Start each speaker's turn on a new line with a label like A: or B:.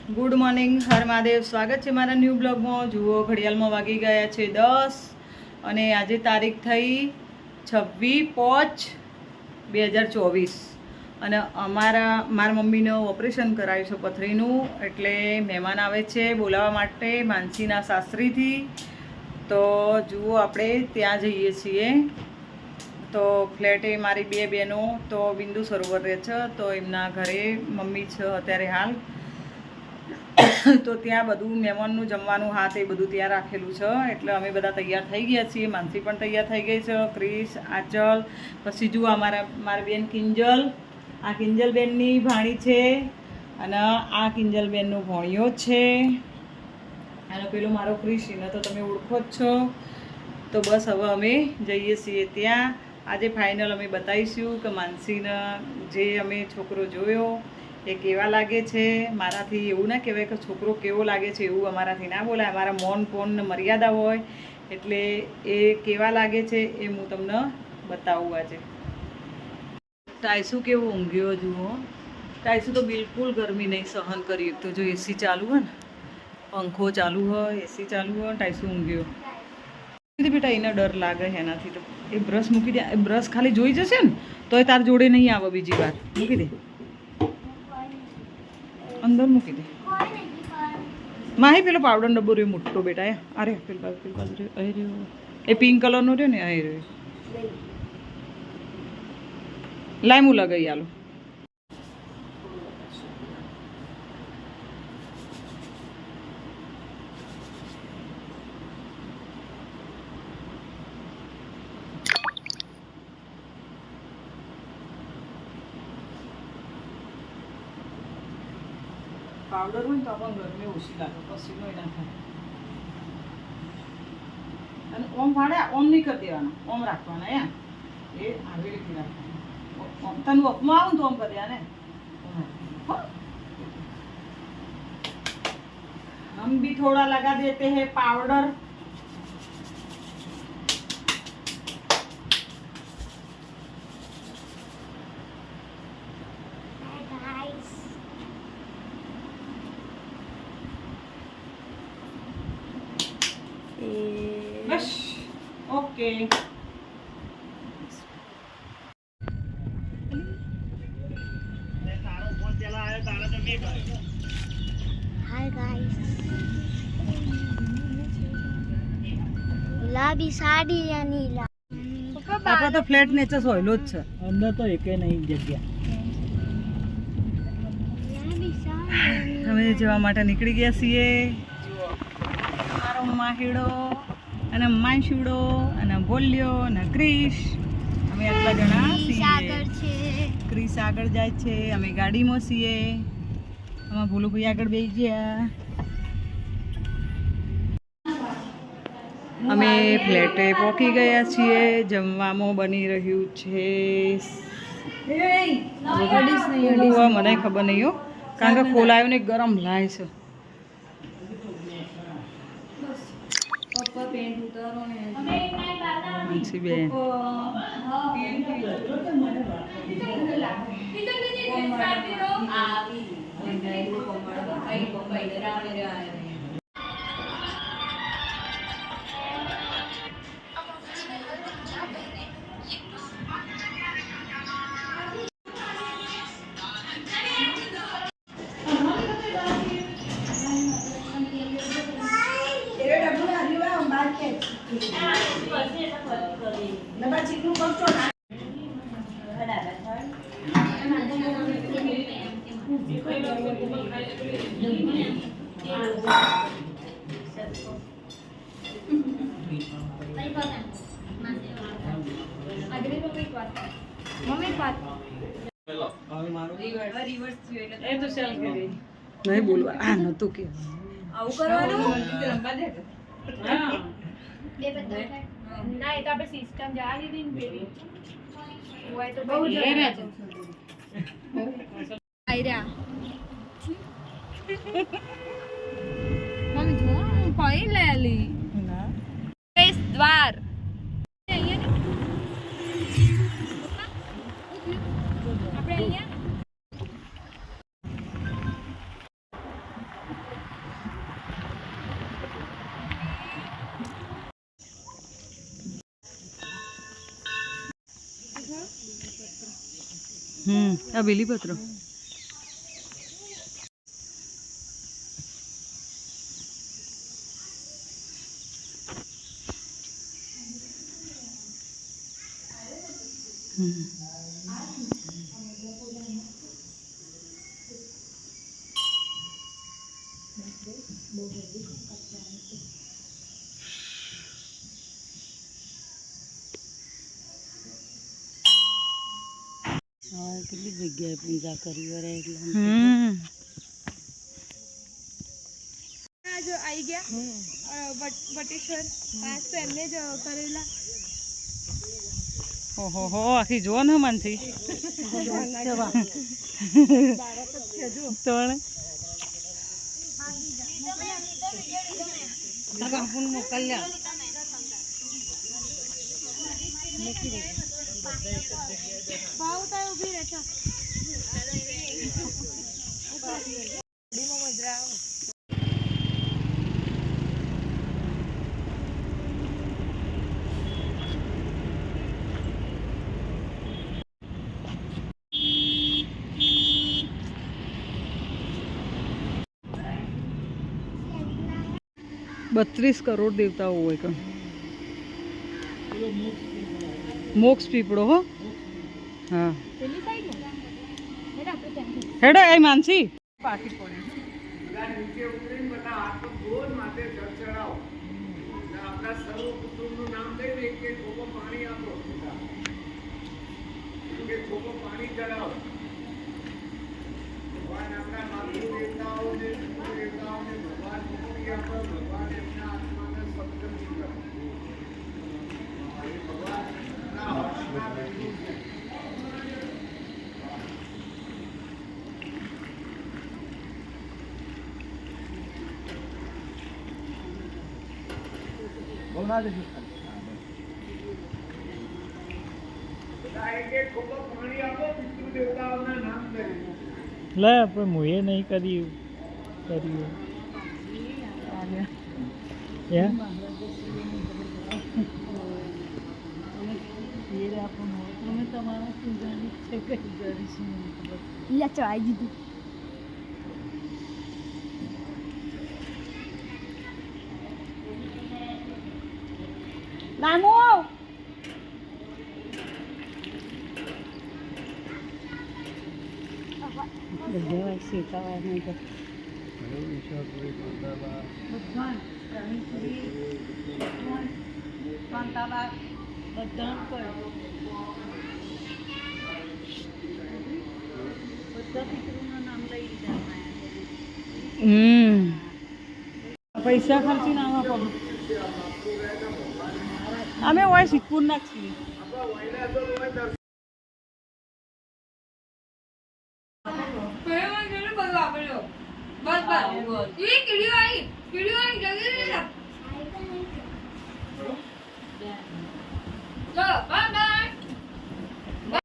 A: Good morning, હર મહાદેવ. સ્વાગત છે મારા ન્યૂ બ્લોગમાં. જુઓ, ઘડિયાળમાં વાગી ગયા છે 10 અને આજે તારીખ થઈ 26/5/2024 અને મારા મમ્મીનું ઓપરેશન કરાવ્યું છે પથરીનું, એટલે મહેમાન આવે છે બોલાવવા માટે માનસીના સાસરીથી. તો જુઓ, આપણે ત્યાં જઈએ છીએ. તો ફ્લેટે મારી બે બહેનો તો બિંદુ સરોવર રહે છે, તો એમના ઘરે મમ્મી છે અત્યારે હાલ. તો ત્યાં બધું મહેમાનનું જમવાનું હાથ એ બધું ત્યાં રાખેલું છે, એટલે અમે બધા તૈયાર થઈ ગયા છીએ. માનસી પણ તૈયાર થઈ ગઈ છે, ક્રિશ, આંચલ. પછી જુઓ મારી બેન કિંજલ, આ કિંજલબેનની ભાણી છે અને આ કિંજલબેનનો ભોણિયો છે અને પેલો મારો ક્રિશ, એને તો તમે ઓળખો જ છો. તો બસ હવે અમે જઈએ છીએ ત્યાં. આજે ફાઇનલ અમે બતાવીશું કે માનસીને જે અમે છોકરો જોયો એ કેવા લાગે છે. મારાથી એવું ના કહેવાય કે છોકરો કેવો લાગે છે, એવું અમારાથી ના બોલાય. અમારા મૌન ફોન મર્યાદા હોય, એટલે એ કેવા લાગે છે એ હું તમને બતાવું. આજે ટાઈસુ કેવો ઊંઘ્યો જુઓ. ટાઈસુ તો બિલકુલ ગરમી નહીં સહન કરી. તો જો એસી ચાલુ હોય ને, પંખો ચાલુ હોય, એસી ચાલુ હોય, ટાઈસુ ઊંઘ્યો. બેટા એને ડર લાગે એનાથી. તો એ બ્રશ મૂકી દે. એ બ્રશ ખાલી જોઈ જશે ને તો એ તાર જોડે નહીં આવે બીજી વાર. મૂકી દે, અંદર મૂકી દે. માહી પેલો પાવડર ડબ્બો રહ્યો મોટો બેટા. અરે પેલી બાજુ રહ્યો, એ પિંક કલરનો રહ્યો ને, અહીં રહ્યો. લાય હું લગાવી આલો. પાવડર હોય ને તો આપણને ગરમી ઓછી લાગે, પસીનો ના થાય. અને ઓમ ફાડે, ઓમ નહીં કરી દેવાના, ઓમ રાખવાના. એ આવી રીતે રાખવાના. તને વખમાં આવું ને તો ઓમ કરી દેવા ને. हम भी थोड़ा लगा देते हैं पाउडर. बस ओके.
B: हाय गाइस, गुलाबी साड़ी या नीला.
A: આપણા તો ફ્લેટ નેચર સોયલો જ છે, અંદર તો એકે નહીં જગ્યા. અમે જવા માટે નીકળી ગયા છીએ. મારો માહીડો અને માનસુડો અને બોલ્યો અને ક્રિશ, અમે આટલા જણા છીએ. ક્રિશ આગળ જાય છે, અમે ગાડીમાં છીએ. આમાં ભોલુભાઈ આગળ બેસી ગયા. અમે ફ્લેટે પહોંચી ગયા છીએ. જમવામાં બની રહ્યું છે, મને ખબર નહીં હો, કારણ કે ખોલાયો ને ગરમ લાય છે. બેન નહીં બોલવા. આ નતું કે આવું કરવાનું.
C: ના, એ તો આપણે સિસ્ટમ જવા દીધી ને પેલી હોય તો બહુ મમ્મી જો કોઈ લેલી દ્વાર આપણે અહીંયા
A: આ બેલીપત્ર કેટલી જગ્યાએ પૂજા કરી વરે એટલે
C: जो आई गया बटेश्वर आज तो एमने जो करेला
A: ઓહો હો આખી જો ને માનસી તોણ મોકલ્યા
C: भाव ताय उभी रहता
A: बत्रीस करोड़ देवताओं હોય કણ મોક્ષ પીપળો હો હા
C: પેલી સાઈડ ને હેડ આપણે ત્યાં
A: હેડે એ માનસી પાકી પડી
D: નીચે ઉતરીને બધા હાથ પર ગોળ માથે જળ ચડાવો આપણા સર્વ કુટુંબનું નામ લઈને એક એક ઠોકો પાણી આપો એક ઠોકો પાણી ચડાવો ભગવાન આપણા માતૃ દેવતાઓને પિતૃ દેવતાઓને ભગવાન મુક્તિ આપો ભગવાન એમના આત્માને સદગતિ કરો ભગવાન એમના હર્ષના બિંદુ છે બધા એક એક ઠોકો પાણી આપો પિતૃ દેવતાઓના નામ લઈને
E: લે પણ મુએ નહીં કર્યું
B: લે ચડાઈ દીધું નામો
A: દેવાય સીતાવાય નહીં તો ભગવાન શાંતાબા બધા પિતૃના નામ લઈ લીધા પૈસા ખર્ચી ના પગ અમે હોય સિદ્ધપુર ના છીએ
C: બાય બાય